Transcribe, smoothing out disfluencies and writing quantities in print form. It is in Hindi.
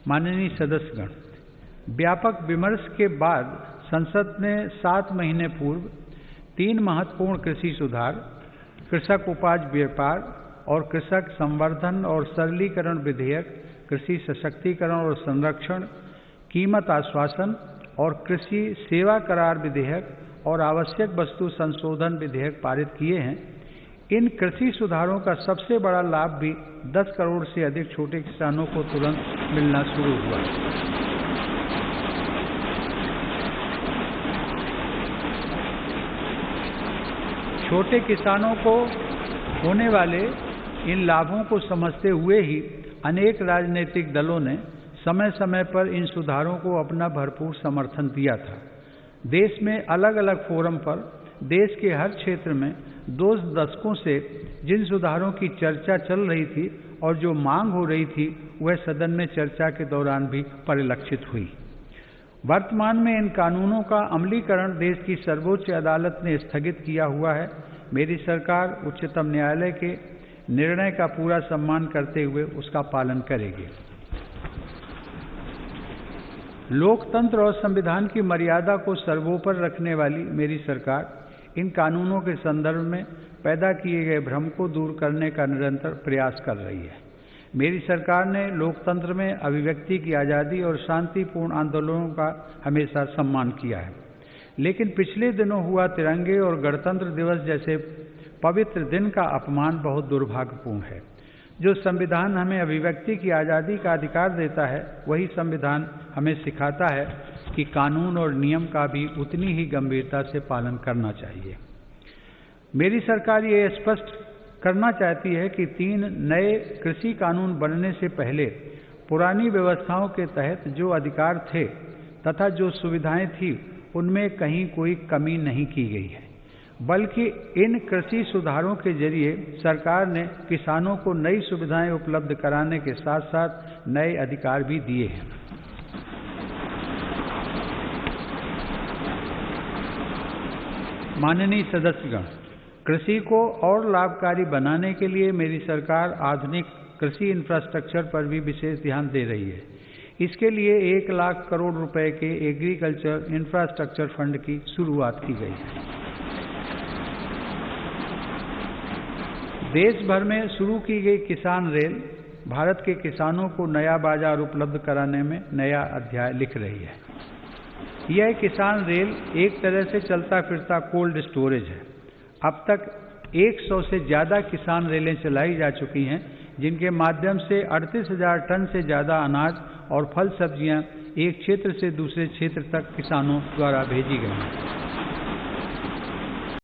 माननीय सदस्यगण, व्यापक विमर्श के बाद संसद ने 7 महीने पूर्व 3 महत्वपूर्ण कृषि सुधार, कृषक उपज व्यापार और कृषक संवर्धन और सरलीकरण विधेयक, कृषि सशक्तिकरण और संरक्षण, कीमत आश्वासन और कृषि सेवा करार विधेयक और आवश्यक वस्तु संशोधन विधेयक पारित किए हैं। इन कृषि सुधारों का सबसे बड़ा लाभ भी 10 करोड़ से अधिक छोटे किसानों को तुरंत मिलना शुरू हुआ। छोटे किसानों को होने वाले इन लाभों को समझते हुए ही अनेक राजनीतिक दलों ने समय समय पर इन सुधारों को अपना भरपूर समर्थन दिया था। देश में अलग अलग फोरम पर देश के हर क्षेत्र में 2 दशकों से जिन सुधारों की चर्चा चल रही थी और जो मांग हो रही थी, वह सदन में चर्चा के दौरान भी परिलक्षित हुई। वर्तमान में इन कानूनों का अमलीकरण देश की सर्वोच्च अदालत ने स्थगित किया हुआ है। मेरी सरकार उच्चतम न्यायालय के निर्णय का पूरा सम्मान करते हुए उसका पालन करेगी। लोकतंत्र और संविधान की मर्यादा को सर्वोपरि रखने वाली मेरी सरकार इन कानूनों के संदर्भ में पैदा किए गए भ्रम को दूर करने का निरंतर प्रयास कर रही है। मेरी सरकार ने लोकतंत्र में अभिव्यक्ति की आज़ादी और शांतिपूर्ण आंदोलनों का हमेशा सम्मान किया है, लेकिन पिछले दिनों हुआ तिरंगे और गणतंत्र दिवस जैसे पवित्र दिन का अपमान बहुत दुर्भाग्यपूर्ण है। जो संविधान हमें अभिव्यक्ति की आज़ादी का अधिकार देता है, वही संविधान हमें सिखाता है कि कानून और नियम का भी उतनी ही गंभीरता से पालन करना चाहिए। मेरी सरकार ये स्पष्ट करना चाहती है कि 3 नए कृषि कानून बनने से पहले पुरानी व्यवस्थाओं के तहत जो अधिकार थे तथा जो सुविधाएं थी, उनमें कहीं कोई कमी नहीं की गई है, बल्कि इन कृषि सुधारों के जरिए सरकार ने किसानों को नई सुविधाएं उपलब्ध कराने के साथ साथ नए अधिकार भी दिए हैं। माननीय सदस्यगण, कृषि को और लाभकारी बनाने के लिए मेरी सरकार आधुनिक कृषि इंफ्रास्ट्रक्चर पर भी विशेष ध्यान दे रही है। इसके लिए 1 लाख करोड़ रुपए के एग्रीकल्चर इंफ्रास्ट्रक्चर फंड की शुरुआत की गई है। देश भर में शुरू की गई किसान रेल भारत के किसानों को नया बाजार उपलब्ध कराने में नया अध्याय लिख रही है। यह किसान रेल एक तरह से चलता फिरता कोल्ड स्टोरेज है। अब तक 100 से ज़्यादा किसान रेलें चलाई जा चुकी हैं, जिनके माध्यम से 38,000 टन से ज़्यादा अनाज और फल सब्जियां एक क्षेत्र से दूसरे क्षेत्र तक किसानों द्वारा भेजी गई हैं।